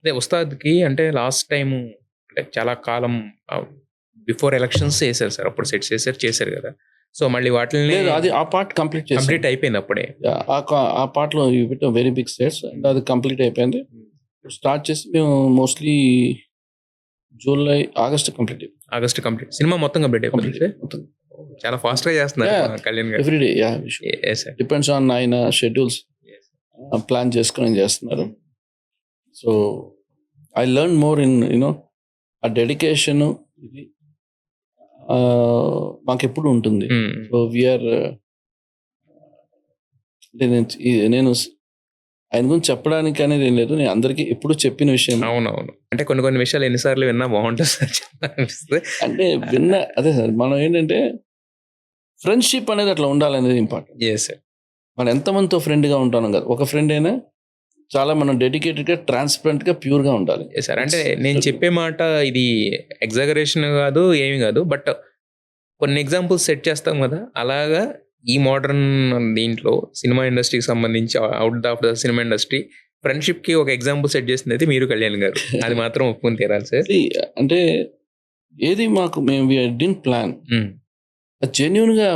అదే ఉస్తాద్‌కి అంటే last time అంటే చాలా కాలం బిఫోర్ ఎలక్షన్స్ చేశారు సార్. అప్పుడు సెట్స్ చేశారు గదా! సో, మళ్ళీ వాటిల్ని లేదు అది ఆ పార్ట్ కంప్లీట్ చేశాను. కంప్లీట్ అయిపోయింది అప్పుడే. యాహ్! ఆ పార్ట్‌లో you bit very big sets and అది కంప్లీట్ అయిపోయింది. స్టార్ట్ చేసి మేము మోస్ట్‌లీ ఆగస్ట్ కంప్లీట్ అయిపోయింది. August complete. సినిమా మొత్తం కంప్లీట్ అయిపోయింది సార్? మొత్తం. చాలా ఫాస్ట్‌గా చేస్తున్నారు Yeah. కళ్యాణ్ గారు. Every day yeah! We should. Yes sir. Depends on ఆయన షెడ్యూల్స్. ప్లాన్ చేసుకొని చేస్తున్నారు. So I learn more in ఆ డెడికేషన్ ఇది మాకెప్పుడు ఉంటుంది. సో వీఆర్ అంటే నేను ఆయన గురించి చెప్పడానికి అనేది ఏం లేదు. నేను అందరికీ ఎప్పుడు చెప్పిన విషయం. అవునవును. అంటే కొన్ని విషయాలు ఎన్నిసార్లు విన్నా బాగుంటుంది సార్ చెప్పాలనిపిస్తుంది. అంటే అదే సార్ మనం ఏంటంటే ఫ్రెండ్షిప్ అనేది అట్లా ఉండాలనేది ఇంపార్టెంట్. Yes sir. మనం ఎంతమందితో ఫ్రెండ్గా ఉంటాను కదా, ఒక ఫ్రెండ్ అయినా చాలా మనం డెడికేటెడ్గా ట్రాన్స్పరెంట్గా ప్యూర్గా ఉండాలి. సార్ అంటే నేను చెప్పే మాట ఇది ఎగ్జాగరేషన్ కాదు ఏమి కాదు, బట్ కొన్ని ఎగ్జాంపుల్స్ సెట్ చేస్తాం కదా, అలాగా ఈ మోడర్న్ దీంట్లో సినిమా ఇండస్ట్రీకి సంబంధించి out of the cinema industry friendship కి ఒక ఎగ్జాంపుల్ సెట్ చేసింది అయితే మీరు కళ్యాణ్ గారు. అది మాత్రం ఒప్పుకొని తీరాలి సార్. అంటే ఏది మాకు మేము డిడ్ ప్లాన్ జెన్యూన్ గా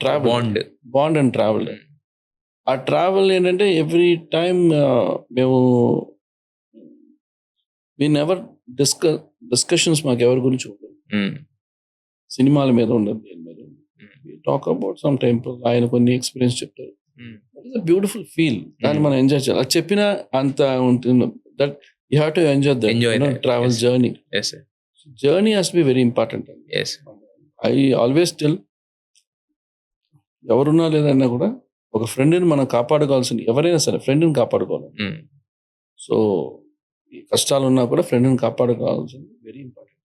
ట్రావెల్ బాండ్ అండ్ ట్రావెల్. ఆ ట్రావెల్ ఏంటంటే ఎవ్రీ టైమ్ మేము వి నెవర్ డిస్కషన్స్ మాకు ఎవరి గురించి ఉండదు, సినిమాల మీద ఉండదు, దేని మీద టాక్ అబౌట్ సమ్ టెంపుల్. ఆయన కొన్ని ఎక్స్పీరియన్స్ చెప్తారు. బ్యూటిఫుల్ ఫీల్, దాన్ని మనం ఎంజాయ్ చేయాలి. అది చెప్పినా అంత ఉంటుంది. That you have to enjoy that travel journey. Journey has to be very important. I always tell, ఎవరున్నా లేదన్నా కూడా ఒక ఫ్రెండ్ని మనం కాపాడుకోవాల్సింది, ఎవరైనా సరే ఫ్రెండ్ని కాపాడుకోవాలి. సో ఈ కష్టాలు ఉన్నా కూడా ఫ్రెండ్ని కాపాడుకోవాల్సింది వెరీ ఇంపార్టెంట్.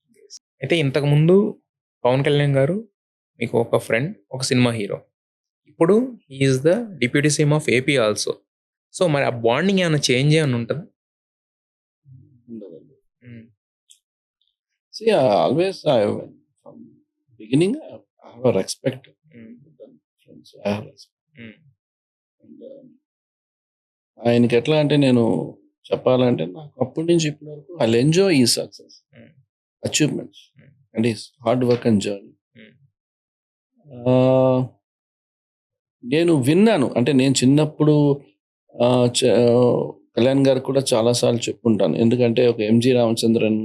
అయితే ఇంతకుముందు పవన్ కళ్యాణ్ గారు మీకు ఒక ఫ్రెండ్, ఒక సినిమా హీరో. ఇప్పుడు is the deputy CM of AP also. So మరి ఆ బాండింగ్ ఏమైనా చేంజ్ ఏమైనా ఉంటుందా? See, always from beginning I have a respect. Friends, I have respect. And, ఆయనకి ఎట్లా అంటే నేను చెప్పాలంటే నాకు అప్పటి నుంచి ఇప్పటి వరకు ఐ ఎంజాయ్ ఈ success achievements and is hard work and journey. నేను విన్నాను, అంటే నేను చిన్నప్పుడు కళ్యాణ్ గారు కూడా చాలాసార్లు చెప్పుకుంటాను. ఎందుకంటే ఒక ఎంజి రామచంద్రన్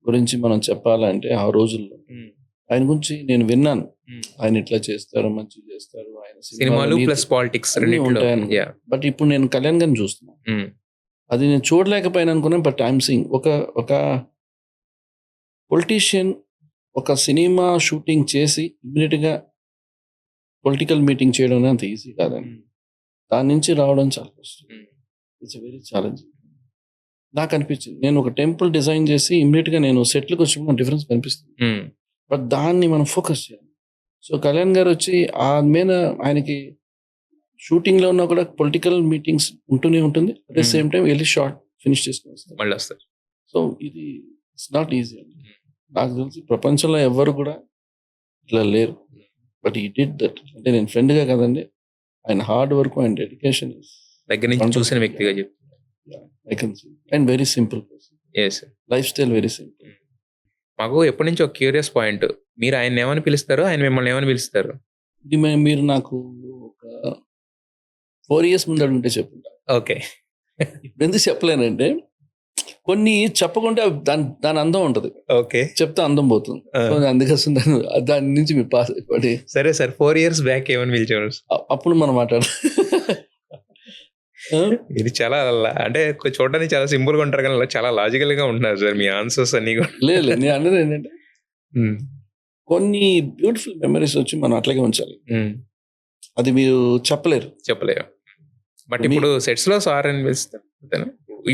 గురించి మనం చెప్పాలంటే ఆ రోజుల్లో ఆయన గురించి నేను విన్నాను. ఆయన ఇట్లా చేస్తారు, మంచి చేస్తారు, ఆయన సినిమాలు ప్లస్ పాలిటిక్స్ ఉంటాయని. బట్ ఇప్పుడు నేను కళ్యాణ్ గారిని చూస్తున్నాను. అది నేను చూడలేకపోయాను అనుకున్నాను. బట్ ఐఎమ్ సీయింగ్ ఒక పొలిటీషియన్ ఒక సినిమా షూటింగ్ చేసి ఇమ్మీడియట్గా పొలిటికల్ మీటింగ్ చేయడం అంత ఈజీ కాదండి. దాని నుంచి రావడం చాలా కష్టం. It's very challenging. నాకు అనిపించింది, నేను ఒక టెంపుల్ డిజైన్ చేసి ఇమ్మీడియట్గా నేను సెట్లకు వచ్చినప్పుడు డిఫరెన్స్ కనిపిస్తుంది. బట్ దాన్ని మనం ఫోకస్ చేయాలి. సో కళ్యాణ్ గారు వచ్చి ఆ మీద ఆయనకి షూటింగ్లో ఉన్నా కూడా పొలిటికల్ మీటింగ్స్ ఉంటూనే ఉంటుంది. అట్ ద సేమ్ టైం వెళ్ళి షార్ట్ ఫినిష్ చేసుకుని వస్తారు. సో ఇది ఇట్స్ నాట్ ఈజీ అండి. నాకు తెలిసి ప్రపంచంలో ఎవరు కూడా ఇట్లా లేరు. బట్ ఈ డిడ్ దట్. అంటే నేను ఫ్రెండ్గా కదండి, ఆయన హార్డ్ వర్క్ అండ్ డెడికేషన్ దగ్గర నుంచి చూసిన వ్యక్తిగా చెప్తాను. I can see. And very simple person. Lifestyle very simple. మాకు ఎప్పటి నుంచి ఒక క్యూరియస్ పాయింట్, మీరు ఆయన ఏమని పిలుస్తారు, ఆయన మిమ్మల్ని ఏమని పిలుస్తారు? ఇది మీరు నాకు ఒక 4 years ముందు అడుగుంటే చెప్పుంటా. ఓకే. ఇప్పుడు ఎందుకు చెప్పలేనంటే కొన్ని చెప్పకుండా దాని అందం ఉంటుంది. ఓకే. చెప్తే అందం పోతుంది. అందుకోసం దాని నుంచి మీరు పాస్ అయిపోయి. సరే సార్, 4 years బ్యాక్ ఏమని పిలిచేవారు? అప్పుడు మనం మాట్లాడాలి. ఇది చాలా అంటే చూడడానికి చాలా సింపుల్ గా ఉంటారు కానీ చాలా లాజికల్ గా ఉంటున్నారు సార్ మీ ఆన్సర్స్ అన్ని. లేదు, నేను అన్నది ఏంటంటే కొన్ని బ్యూటిఫుల్ మెమరీస్ వచ్చి మనం అట్లాగే ఉంచాలి. అది మీరు చెప్పలేరు. బట్ ఇప్పుడు సెట్స్ లో సార్ అని పిలుస్తారు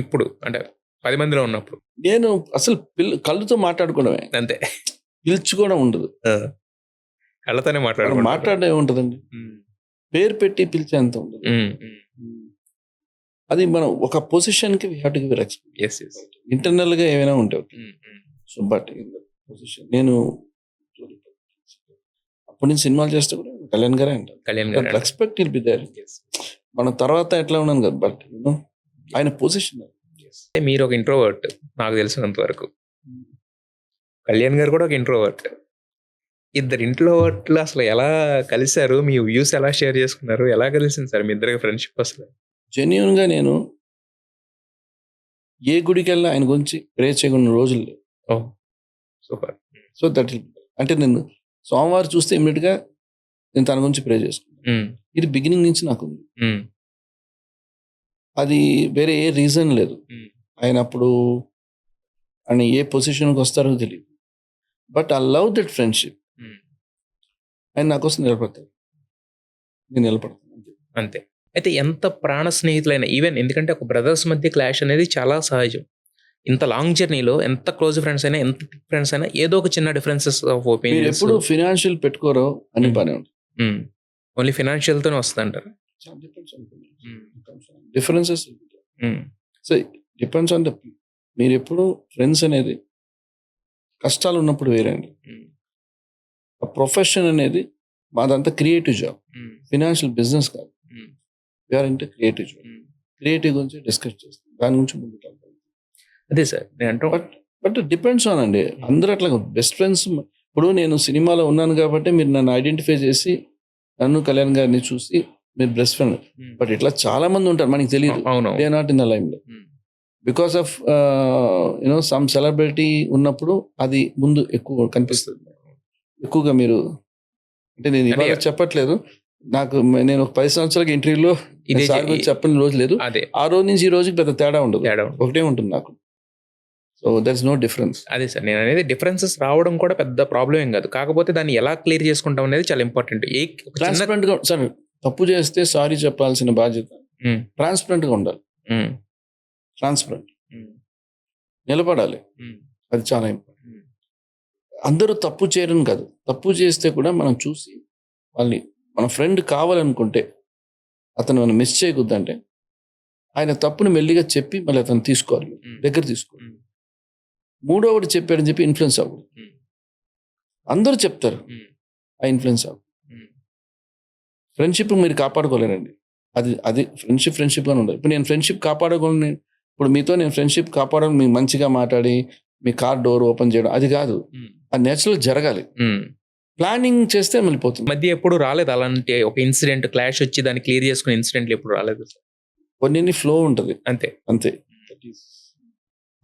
ఇప్పుడు, అంటే 10 మందిలో ఉన్నప్పుడు నేను అసలు కళ్ళుతో మాట్లాడుకోవడమే అంతే, పిలుచుకోవడం ఉండదు. కళ్ళతోనే మాట్లాడడం ఏముంటదండి, పేరు పెట్టి పిలిచేంత ఉండదు. అది మనం ఒక పొజిషన్ కి we have to give respect. Internal గా ఏమైనా ఉంటాయి. సో బట్ పొజిషన్ నేను అప్పటి నుంచి సినిమాలు చేస్తే కూడా కళ్యాణ్ గారే అంటారు. Respect will be there. మన తర్వాత ఎట్లా ఉన్నాను కదా, బట్ ఆయన పొజిషన్ మీరు ఒక ఇంట్రోవర్ట్ నాకు తెలిసినంత వరకు. కళ్యాణ్ గారు కూడా ఒక ఇంట్రోవర్ట్. ఇద్దరు ఇంట్రోవర్ట్లు అసలు ఎలా కలిసారు? మీ వ్యూస్ ఎలా షేర్ చేసుకున్నారు? ఎలా కలిసింది సార్ మీ ఇద్దరికి ఫ్రెండ్‌షిప్ అసలు? జెన్యూన్‌గా నేను ఏ గుడికెళ్ళినా ఆయన గురించి ప్రే చేయకున్న రోజులు లేవు. ఓహ్! సూపర్. సో దట్ అంటే నేను సోమవారం చూస్తే ఇమ్మీడియట్‌గా నేను తన గురించి ప్రే చేసుకున్నాను. హ్మ్. ఇది బిగినింగ్ నుంచి నాకుంది. హ్మ్. అది వేరే ఏ రీజన్ లేదు. హ్మ్. ఆయన అప్పుడు ఆయన ఏ పొజిషన్‌కి వస్తారో తెలీదు. But I love that friendship. హ్మ్. ఆయన నా కోసం నిలబడతారు. నేను నిలబడతాను అంతే. అంతే. అయితే ఎంత ప్రాణ స్నేహితులైనా ఈవెన్ ఎందుకంటే ఒక బ్రదర్స్ మధ్య క్లాష్ అనేది చాలా సహజం. ఇంత లాంగ్ జర్నీలో ఎంత క్లోజ్ ఫ్రెండ్స్ అయినా, ఎంత థిక్ ఫ్రెండ్స్ అయినా ఏదో ఒక చిన్న డిఫరెన్సెస్ ఆఫ్ ఒపీనియన్స్. మీరెప్పుడు ఫైనాన్షియల్ పెట్టుకోరో అని హ్మ్. బానే ఉంటుంది. హ్మ్. ఓన్లీ ఫైనాన్షియల్‌తోనే వస్తదంటారు. చాలా depends on hmm. Differences. Hmm. So depends on the మీరెప్పుడు ఫ్రెండ్స్ అనేది కష్టాలు ఉన్నప్పుడు వేరే అండి. హ్మ్. ఆ ప్రొఫెషన్ అనేది మాదంతా creative job. Hmm. Financial business కాదు. Hmm. We're into creative job. Hmm. Creative గురించి డిస్కస్ చేస్తాం. దాని గురించి ముందుకు వెళ్తాం. అదే సార్ నేను అంటాం. బట్ డిపెండ్స్ ఆన్ అండి. అందరూ అట్లా బెస్ట్ ఫ్రెండ్స్. ఇప్పుడు నేను సినిమాలో ఉన్నాను కాబట్టి మీరు నన్ను ఐడెంటిఫై చేసి నన్ను కళ్యాణ్ గారిని చూసి మీరు బెస్ట్ ఫ్రెండ్. హ్మ్. బట్ ఇట్లా చాలా మంది ఉంటారు మనకి తెలియదు. అవునవును. They are not in the lime. Hmm. Because of some celebrity ఉన్నప్పుడు అది ముందు ఎక్కువ కనిపిస్తుంది. ఎక్కువగా మీరు అంటే నేను ఇవాళ అంటే- చెప్పట్లేదు. నాకు నేను ఒక 10 సంవత్సరాలకి ఇంటర్వ్యూలో ఇదే సార్ గురించి చెప్పని రోజు లేదు. అదే ఆ రోజు నుంచి ఈ రోజుకి పెద్ద తేడా ఉండదు. తేడా ఉంటుంది. ఒకటే ఉంటుంది నాకు. So there is no difference. అదే సార్ నేను అనేది డిఫరెన్సెస్ రావడం కూడా పెద్ద ప్రాబ్లం ఏం కాదు. కాకపోతే దాన్ని ఎలా క్లియర్ చేసుకుంటాం అనేది చాలా ఇంపార్టెంట్. ఒక చిన్న ట్రాన్స్పరెంట్ గా సార్ తప్పు చేస్తే సారీ చెప్పాల్సిన బాధ్యత హ్మ్. ట్రాన్స్పరెంట్ గా ఉండాలి. హ్మ్. ట్రాన్స్పరెంట్ హ్మ్. నిలబడాలి. హ్మ్. అది చాలా ఇంపార్టెంట్. హ్మ్. అందరూ తప్పు చేయరని కాదు. తప్పు చేస్తే కూడా మనం చూసి వాళ్ళని మన ఫ్రెండ్ కావాలనుకుంటే అతను మనం మిస్ చేయకూడదంటే ఆయన తప్పుని మెల్లిగా చెప్పి మళ్ళీ అతను తీసుకోవాలి. హ్మ్. దగ్గర తీసుకోవాలి. హ్మ్. మూడోవాడు చెప్పాడని చెప్పి ఇన్ఫ్లుయెన్స్ అవ్వదు. హ్మ్. అందరూ చెప్తారు. హ్మ్. ఆ ఇన్ఫ్లుయెన్స్ అవ్వదు. హ్మ్. ఫ్రెండ్షిప్ మీరు కాపాడుకోలేరండి. అది అది ఫ్రెండ్షిప్గానే ఉండదు. ఇప్పుడు నేను ఫ్రెండ్షిప్ కాపాడుకోని ఇప్పుడు మీతో నేను ఫ్రెండ్షిప్ కాపాడాలని మీకు మంచిగా మాట్లాడి మీ కార్ డోర్ ఓపెన్ చేయడం అది కాదు. హ్మ్. అది నేచురల్ జరగాలి. హ్మ్. ప్లానింగ్ చేస్తే వెళ్ళిపోతుంది. మధ్య ఎప్పుడు రాలేదు అలాంటి ఒక ఇన్సిడెంట్ క్లాష్ వచ్చి దాన్ని క్లియర్ చేసుకునే ఇన్సిడెంట్లు ఎప్పుడు రాలేదు సార్. కొన్ని ఫ్లో ఉంటుంది అంతే. అంతే.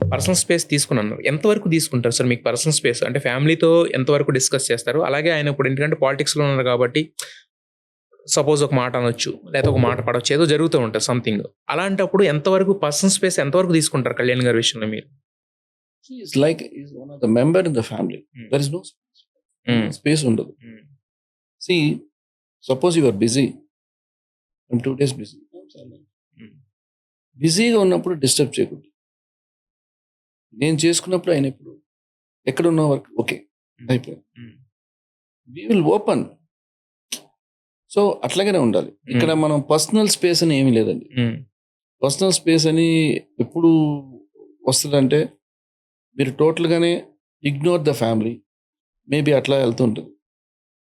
పర్సనల్ స్పేస్ తీసుకున్నాను. ఎంతవరకు తీసుకుంటారు సార్ మీకు పర్సనల్ స్పేస్? అంటే ఫ్యామిలీతో ఎంతవరకు డిస్కస్ చేస్తారు? అలాగే ఆయన ఇప్పుడు ఎందుకంటే పాలిటిక్స్‌లో ఉన్నారు కాబట్టి సపోజ్ ఒక మాట అనొచ్చు. లేకపోతే ఒక మాట పడొచ్చు. ఏదో జరుగుతూ ఉంటది సంథింగ్. అలాంటప్పుడు ఎంతవరకు పర్సనల్ స్పేస్ ఎంతవరకు తీసుకుంటారు కళ్యాణ్ గారి విషయంలో మీరు? Is like is one of the member in the family. There is no hmm. Space ఉండదు. Hmm. See suppose you are busy. I'm 2 days busy. Hmm. బిజీగా ఉన్నప్పుడు డిస్టర్బ్ చేయకూడదు. నేను చేసుకున్నప్పుడు ఆయన ఎప్పుడు ఎక్కడ ఉన్న వర్క్ ఓకే అయిపోయింది. హ్మ్. We will open. సో అట్లాగనే ఉండాలి. ఇక్కడ మనం పర్సనల్ స్పేస్ అని ఏమీ లేదండి. హ్మ్. పర్సనల్ స్పేస్ అని ఎప్పుడు వస్తుందంటే మీరు టోటల్గానే ఇగ్నోర్ ద ఫ్యామిలీ మేబీ అట్లా వెళ్తుంటుంది.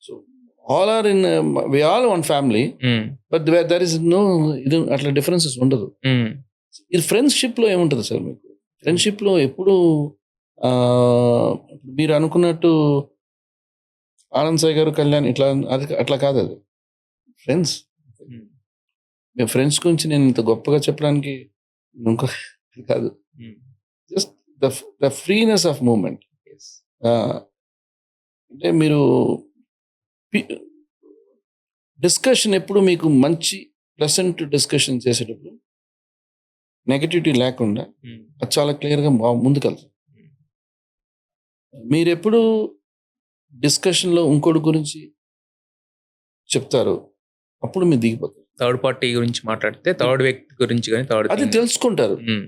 So all are in we all one family. Hmm. But there is no ఇది అట్లా డిఫరెన్సెస్ ఉండదు. హ్మ్. ఇది ఫ్రెండ్షిప్లో ఏముంటుంది సార్ మీకు? ఫ్రెండ్షిప్లో ఎప్పుడు మీరు అనుకున్నట్టు ఆనంద్ సాయి గారు కళ్యాణ్ ఇట్లా అది అట్లా కాదు. అది ఫ్రెండ్స్. హ్మ్. మీ ఫ్రెండ్స్ గురించి నేను ఇంత గొప్పగా చెప్పడానికి ఇంకో కాదు. Hmm. Just the freeness of moment. Yes. అంటే మీరు డిస్కషన్ ఎప్పుడు మీకు మంచి ప్లెసెంట్ డిస్కషన్ చేసేటప్పుడు నెగటివిటీ లేకుండా హ్మ్. అది చాలా క్లియర్గా ముందుకెళ్తాం. హ్మ్. మీరెప్పుడు డిస్కషన్లో ఇంకోటి గురించి చెప్తారు అప్పుడు మీరు దిగిపోతారు. థర్డ్ పార్టీ గురించి మాట్లాడితే థర్డ్ వ్యక్తి గురించి గాని థర్డ్ అది థింగ్. తెలుసుకుంటారు. హ్మ్.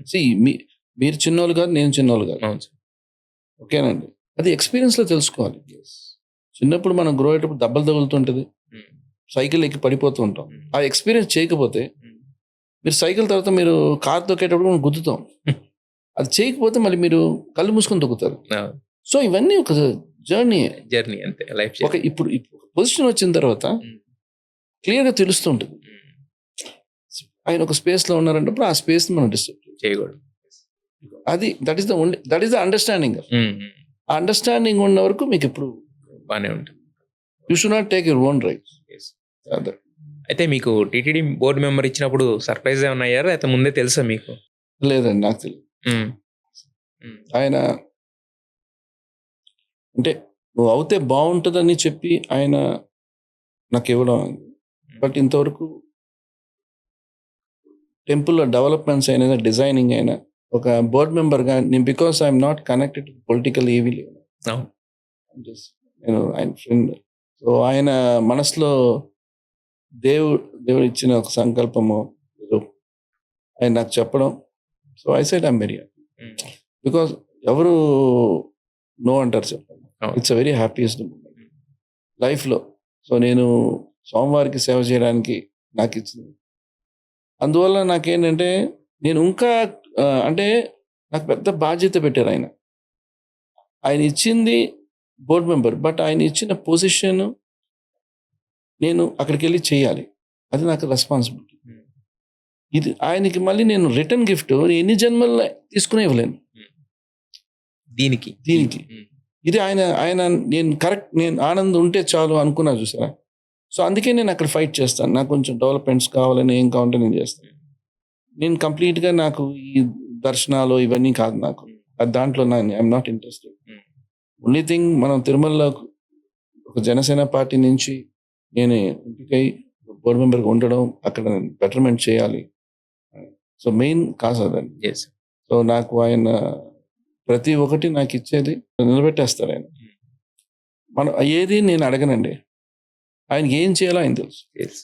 మీరు చిన్నోళ్ళు కాదు, నేను చిన్నోళ్ళు కాదు. అవును సార్. ఓకేనండి. అది ఎక్స్పీరియన్స్లో తెలుసుకోవాలి. చిన్నప్పుడు మనం గ్రో అయ్యేటప్పుడు దెబ్బలు తగులుతుంటుంది. హ్మ్. సైకిల్ ఎక్కి పడిపోతూ ఉంటాం. హ్మ్. ఆ ఎక్స్పీరియన్స్ చేయకపోతే హ్మ్. మీరు సైకిల్ తర్వాత మీరు కార్ తొక్కేటప్పుడు మనం గుద్దుతాం. అది చేయకపోతే మళ్ళీ మీరు కళ్ళు మూసుకొని తొక్కుతారు. అవును. సో ఇవన్నీ ఒక జర్నీ. జర్నీ అంతే లైఫ్ ఒక జర్నీ. ఇప్పుడు పొజిషన్ వచ్చిన తర్వాత హ్మ్. క్లియర్గా తెలుస్తుంటుంది. హ్మ్. ఆయన ఒక స్పేస్లో ఉన్నారంటప్పుడు ఆ స్పేస్ని మనం డిస్టర్బ్ చేయాలి. చేయకూడదు. అది దట్ ఈస్ ద అండర్స్టాండింగ్. ఉమ్, ఆ అండర్స్టాండింగ్ ఉన్న వరకు మీకు ఇప్పుడు బాగానే ఉంటుంది. You should not take your own rights. Yes. అయితే మీకు టీటీడీ బోర్డు మెంబర్ ఇచ్చినప్పుడు సర్ప్రైజ్ ఏమన్నా అయ్యారా? అయితే ముందే తెలుసా మీకు? లేదండి, నాకు తెలియదు. ఉమ్, ఉమ్, ఆయన అంటే నువ్వు అవుతే బాగుంటుందని చెప్పి ఆయన నాకు ఇవ్వడం. బట్ ఇంతవరకు టెంపుల్లో డెవలప్మెంట్స్ అయినా డిజైనింగ్ అయినా ఒక బోర్డ్ మెంబర్గా నేను because I'm not connected political ఏవీ లేవు. అవును. నేను ఆయన ఫ్రెండ్. సో ఆయన మనసులో దేవుడు ఇచ్చిన ఒక సంకల్పము ఏదో ఆయన నాకు చెప్పడం. So I said I'm very happy um, because ఎవరు నో అంటారు చెప్పండి. అవును. It's a very happiest moment లైఫ్లో. సో నేను స్వామివారికి సేవ చేయడానికి నాకు ఇచ్చింది. అందువల్ల నాకేంటంటే నేను ఇంకా అంటే నాకు పెద్ద బాధ్యత పెట్టారు ఆయన. ఆయన ఇచ్చింది బోర్డ్ మెంబర్, బట్ ఆయన ఇచ్చిన పొజిషన్ నేను అక్కడికి వెళ్ళి చేయాలి. అది నాకు రెస్పాన్సిబిలిటీ. ఉమ్, ఇది ఆయనకి మళ్ళీ నేను రిటర్న్ గిఫ్ట్ ఎన్ని జన్మల్లో తీసుకునే ఇవ్వలేను దీనికి దీనికి. ఉమ్, ఇది ఆయన నేను ఆనందం ఉంటే చాలు అనుకున్నా చూసారా. సో అందుకే నేను అక్కడ ఫైట్ చేస్తాను. నాకు కొంచెం డెవలప్మెంట్స్ కావాలని, ఏం కావాలంటే నేను చేస్తాను. నేను కంప్లీట్గా నాకు ఈ దర్శనాలు ఇవన్నీ కాదు నాకు. అది దాంట్లో I'm not interested. Um, only thing మనం తిరుమలలో ఒక జనసేన పార్టీ నుంచి నేను ఎంపికై బోర్డు మెంబర్గా ఉండడం, అక్కడ బెటర్మెంట్ చేయాలి. సో మెయిన్ కాజ్ అదండి. yes. సో నాకు ఆయన ప్రతి ఒక్కటి నాకు ఇచ్చేది నిలబెట్టేస్తారు ఆయన. మనం ఏది నేను అడగనండి, ఆయనకి ఏం చేయాలో ఆయన తెలుసు. Yes.